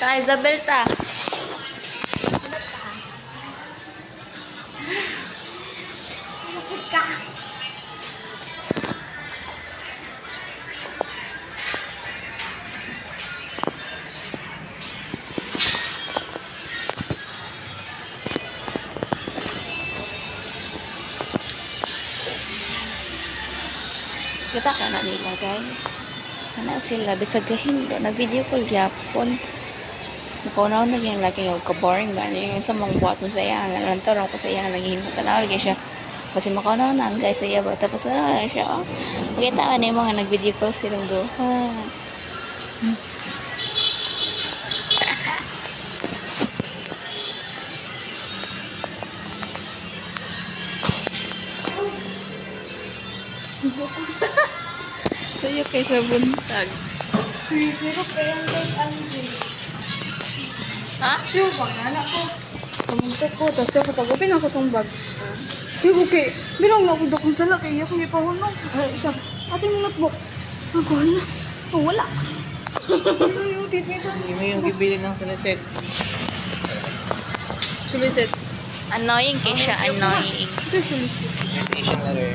Ta Isabel ta. Masig ka. Kita ka na nila guys. Kana sila bisag kahindo nag video call gyapon. Mukha na yung lagi yung ka-boring ba yung sa mga buhat mo sa iya nanto lang ko sa iya naging tanaw lagi siya kasi mukha na guys sa iya ba tapos na siya oh. Pakita na yung mga nag video call silang duha. Saya kayak sebentar. Sirap kaya ang late Andre. Hah? Tiyo ba nga anak ko? Pumuntok ko, tapos tiyo ko tagupin ako sumbag. Tiyo ko kay, birang na ako dakong sala, kaya ako ipahunong. Ay, isa, kasi yung notebook. Ako na, oh, wala. Ito yung titito. Hindi mo yung bibili ng sulisit. Sulisit. Annoying kay siya, annoying. Ito yung sulisit. Hindi siyang letter.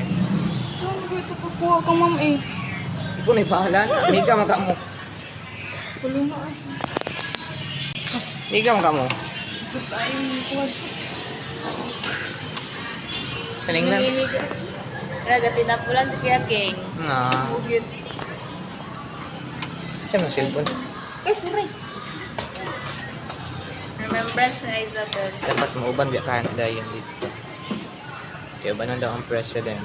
Saan ko ito pagkuha ka, ma'am eh? Ikaw na ipahalan. Hindi ka magkamo. Wala na asa. Hindi ka magkamo. Ito ay yung kuwad. Kaningnan. Raga tinapulan si Kuya King. Ah. Bugit. Siya ng cellphone. Eh, sorry. Remembrance na Isabel. Dapat mauban biya kahan dayon dito. Kaya ba na daw ang president?